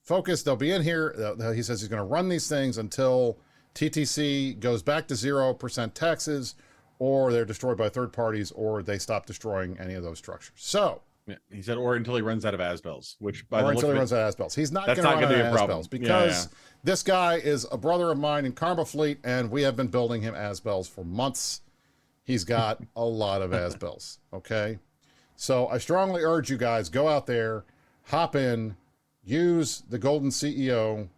focus. They'll be in here. He says he's going to run these things until TTC goes back to 0% taxes, or they're destroyed by third parties, or they stop destroying any of those structures. So yeah, he said, or until he runs out of Asbels, which by or the until he runs out of Asbels. He's not going to run out of Asbels because this guy is a brother of mine in Karma Fleet, and we have been building him Asbels for months. He's got a lot of Asbels. Okay, so I strongly urge you guys, go out there, hop in, use the Golden CEO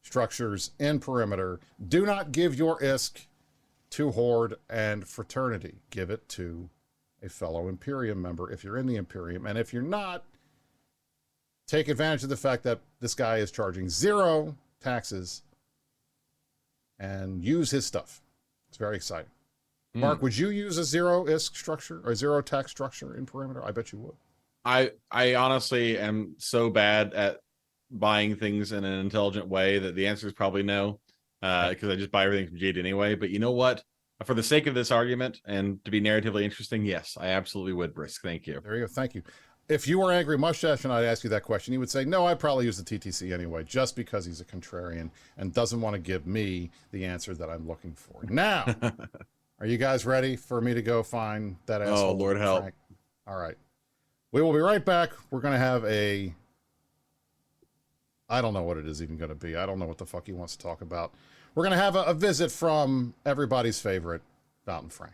structures in Perimeter. Do not give your ISK to Horde and Fraternity. Give it to a fellow Imperium member if you're in the Imperium. And if you're not, take advantage of the fact that this guy is charging 0 taxes and use his stuff. It's very exciting. Mark, would you use a 0 ISK structure or 0 tax structure in Perimeter? I bet you would. I honestly am so bad at buying things in an intelligent way that the answer is probably no, because I just buy everything from Jade anyway. But you know what? For the sake of this argument and to be narratively interesting, yes, I absolutely would, Brisc. Thank you. There you go. Thank you. If you were Angry Mustache and I'd ask you that question, you would say, no, I'd probably use the TTC anyway, just because he's a contrarian and doesn't want to give me the answer that I'm looking for. Now, are you guys ready for me to go find that asshole? Oh, Lord help. Frank? All right. We will be right back. We're going to have I don't know what it is even going to be. I don't know what the fuck he wants to talk about. We're going to have a visit from everybody's favorite, Fountain Frank.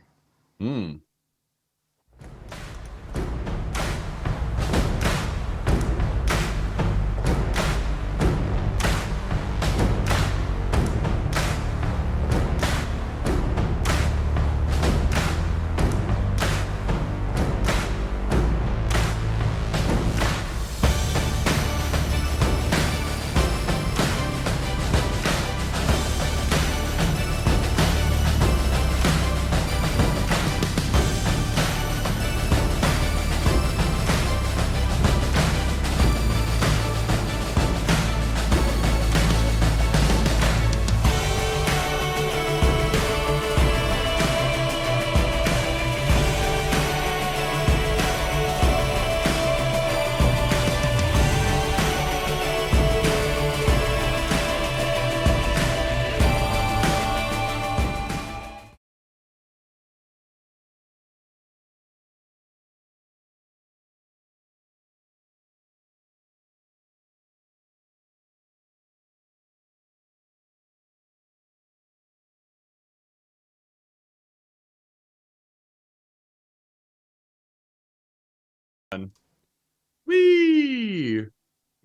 Whee!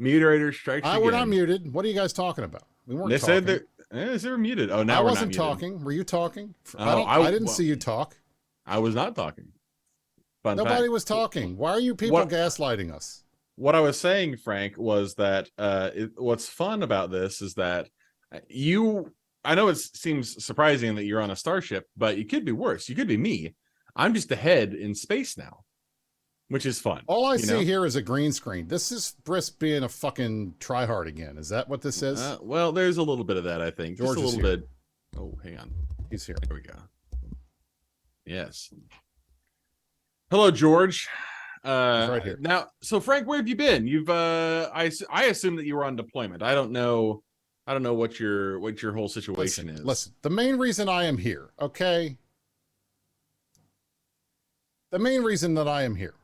Muterator strikes again. We're not muted. What are you guys talking about? We weren't they talking. said they were muted. Oh, now I we're wasn't not muted. talking. Were you talking? Oh, I didn't see you talk. I was not talking. Fun Nobody fact. was talking. Why are you people gaslighting us? What I was saying, Frank, was that what's fun about this is that I know it seems surprising that you're on a starship, but you could be worse. You could be me. I'm just a head in space now, which is fun. All I see here is a green screen. This is Brisc being a fucking tryhard again. Is that what this is? Well, there's a little bit of that, I think. George just a is little here. bit. Oh, hang on. He's here. There we go. Yes. Hello, George. Right here. Now, so Frank, where have you been? You've I assume that you were on deployment. I don't know what your whole situation is. Listen, the main reason I am here, okay? The main reason that I am here,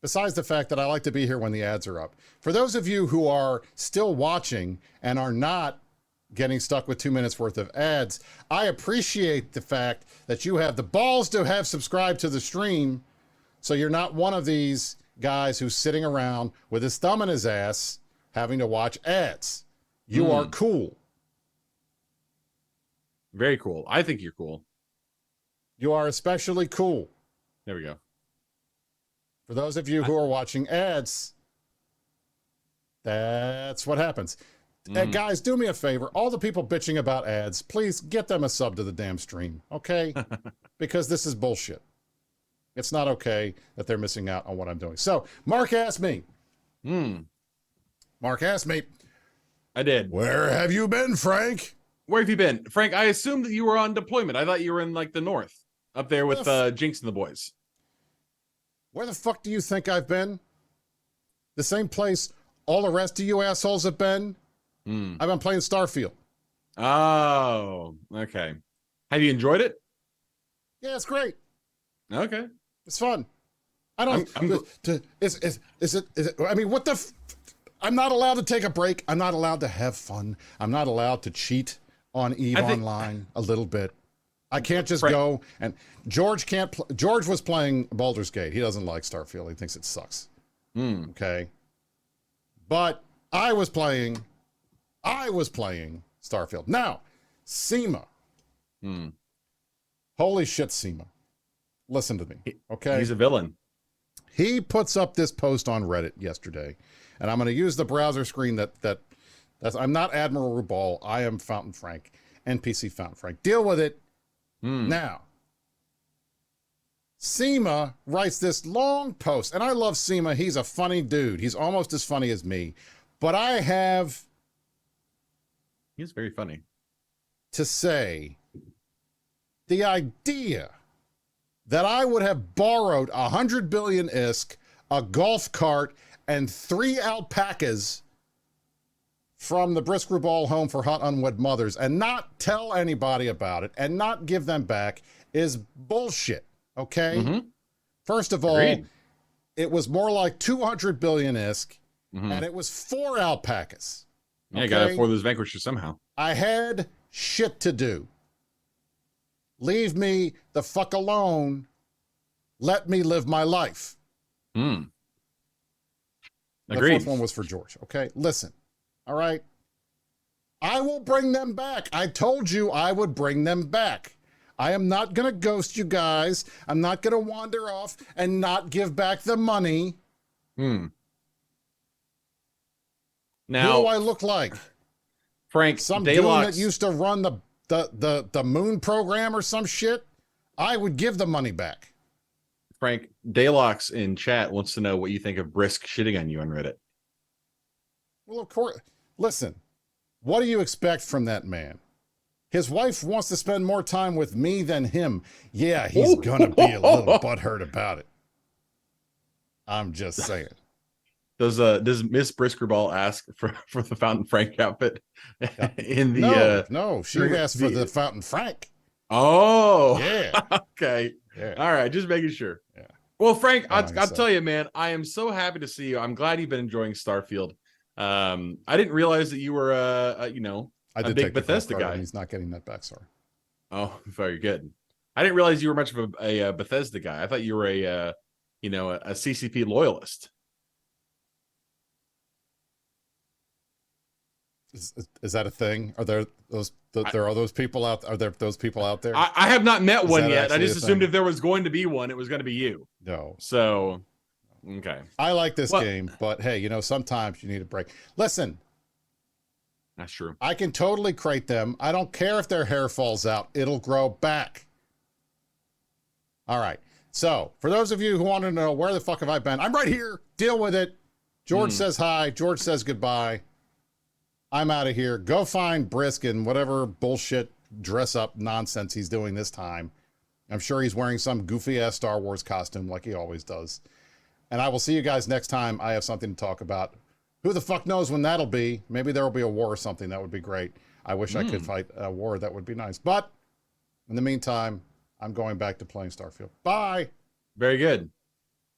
besides the fact that I like to be here when the ads are up, for those of you who are still watching and are not getting stuck with 2 minutes worth of ads, I appreciate the fact that you have the balls to have subscribed to the stream, so you're not one of these guys who's sitting around with his thumb in his ass having to watch ads. You are cool. Very cool. I think you're cool. You are especially cool. There we go. For those of you who are watching ads, that's what happens. Guys, do me a favor. All the people bitching about ads, please get them a sub to the damn stream, okay? Because this is bullshit. It's not okay that they're missing out on what I'm doing. So, Mark asked me. Mark asked me. I did. Where have you been, Frank? Where have you been? Frank, I assumed that you were on deployment. I thought you were in, like, the north. Up there with Jinx and the boys. Where the fuck do you think I've been? The same place all the rest of you assholes have been? I've been playing Starfield. Oh, okay. Have you enjoyed it? Yeah, it's great. Okay. It's fun. I don't... Is it... I mean, what the... I'm not allowed to take a break. I'm not allowed to have fun. I'm not allowed to cheat on EVE Online a little bit. I can't just go and... George can't... George was playing Baldur's Gate. He doesn't like Starfield. He thinks it sucks. Okay? But I was playing Starfield. Now, Seema. Holy shit, Seema. Listen to me, okay? He's a villain. He puts up this post on Reddit yesterday, and I'm going to use the browser screen that's... I'm not Admiral Rubal. I am Fountain Frank, NPC Fountain Frank. Deal with it now. Seema writes this long post, and I love Seema. He's a funny dude. He's almost as funny as me. But I have... He's very funny. To say, the idea that I would have borrowed 100 billion ISK, a golf cart, and 3 alpacas from the Brisc Rubal home for hot unwed mothers and not tell anybody about it and not give them back is bullshit, okay? First of all, it was more like 200 billion ISK, and it was 4 alpacas. Yeah, you gotta afford those vanquishers somehow. I had shit to do. Leave me the fuck alone. Let me live my life. Agreed. The fourth one was for George. Okay, listen. All right. I will bring them back. I told you I would bring them back. I am not going to ghost you guys. I'm not going to wander off and not give back the money. Now, who do I look like? Frank, some dude that used to run the moon program or some shit? I would give the money back. Frank, Daylox in chat wants to know what you think of Brisc shitting on you on Reddit. Well, of course. Listen, what do you expect from that man? His wife wants to spend more time with me than him. Yeah, he's gonna be a little butthurt about it. I'm just saying. Does Miss Brisc Rubal ask for the Fountain Frank outfit in the no, she asked for the Fountain Frank. Oh, yeah. Okay. Yeah. All right, just making sure. Yeah. Well, Frank, I'll tell you, man, I am so happy to see you. I'm glad you've been enjoying Starfield. I didn't realize that you were a big Bethesda guy. He's not getting that back, sorry. Oh, very good. I didn't realize you were much of a Bethesda guy. I thought you were a CCP loyalist. Is that a thing? Are there those people out? Are there those people out there? I have not met one yet. I just assumed if there was going to be one, it was going to be you. No. So, okay. I like this game, but hey, sometimes you need a break. Listen. That's true. I can totally crate them. I don't care if their hair falls out. It'll grow back. All right. So, for those of you who want to know where the fuck have I been, I'm right here. Deal with it. George says hi. George says goodbye. I'm out of here. Go find Brisc and whatever bullshit dress up nonsense he's doing this time. I'm sure he's wearing some goofy ass Star Wars costume like he always does. And I will see you guys next time I have something to talk about. Who the fuck knows when that'll be? Maybe there will be a war or something. That would be great. I wish I could fight a war. That would be nice. But in the meantime, I'm going back to playing Starfield. Bye. Very good.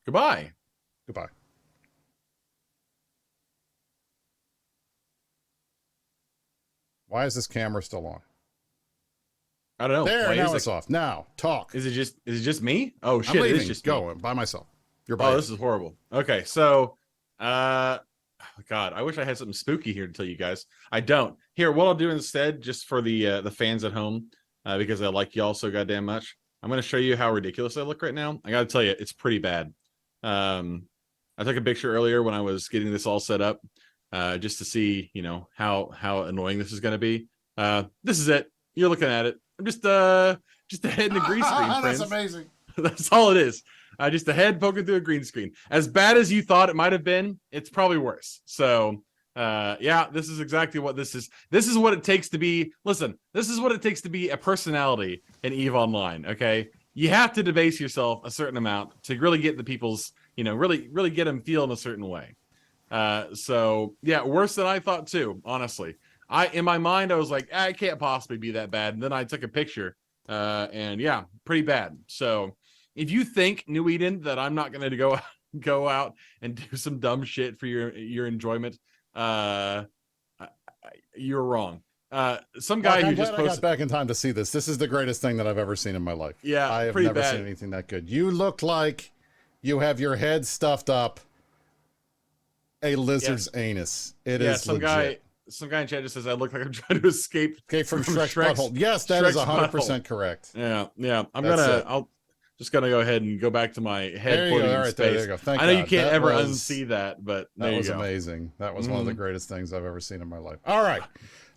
Goodbye. Goodbye. Why is this camera still on? I don't know. There, now it's off. Now, talk. Is it just me? Oh shit, I'm leaving. It is just going by myself. You're Oh, this is horrible. Okay, so God, I wish I had something spooky here to tell you guys. I don't. Here, what I'll do instead, just for the fans at home, because I like y'all so goddamn much, I'm gonna show you how ridiculous I look right now. I gotta tell you, it's pretty bad. I took a picture earlier when I was getting this all set up. just to see, how annoying this is going to be. This is it. You're looking at it. I'm just a head in a green screen, friends. That's amazing. That's all it is. Just a head poking through a green screen. As bad as you thought it might have been, it's probably worse. So, yeah, this is exactly what this is. This is what it takes to be. Listen, this is what it takes to be a personality in EVE Online. Okay, you have to debase yourself a certain amount to really get the people's, really get them feeling a certain way. So yeah, worse than I thought too. Honestly, in my mind I was like, it can't possibly be that bad, and then I took a picture, and yeah, pretty bad. So if you think, New Eden, that I'm not going to go out and do some dumb shit for your enjoyment, you're wrong. Some guy who just posted. I got back in time to see this. This is the greatest thing that I've ever seen in my life. Yeah, I have never seen anything that good. You look like you have your head stuffed up a lizard's anus. It is legit. Some guy in chat just says I look like I'm trying to escape from Shrek's butthole. Yes, that is 100% correct. Yeah. I'll just gonna go ahead and go back to my head pointing in space. There you go. Thank I know God. you can't ever unsee that, but that was amazing. That was one of the greatest things I've ever seen in my life. All right,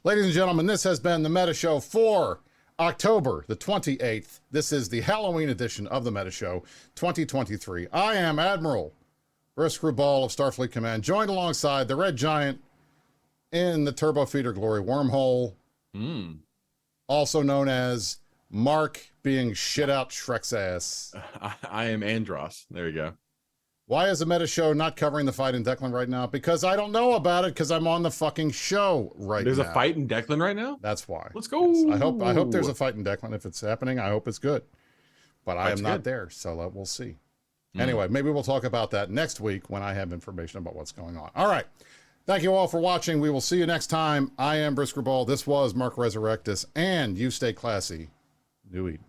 ladies and gentlemen, this has been the Meta Show for October the 28th. This is the Halloween edition of the Meta Show 2023. I am Admiral Brisc Rubal of Starfleet Command, joined alongside the Red Giant in the Turbo Feeder Glory wormhole, also known as Mark being shit out Shrek's ass. I am Andros. There you go. Why is the Meta Show not covering the fight in Declan right now? Because I don't know about it, because I'm on the fucking show right now. There's a fight in Declan right now? That's why. Let's go. Yes. I hope there's a fight in Declan. If it's happening, I hope it's good. But I am not there, so we'll see. Anyway, maybe we'll talk about that next week when I have information about what's going on. All right. Thank you all for watching. We will see you next time. I am Brisc Rubal. This was Mark Resurrectus, and you stay classy. New Eden.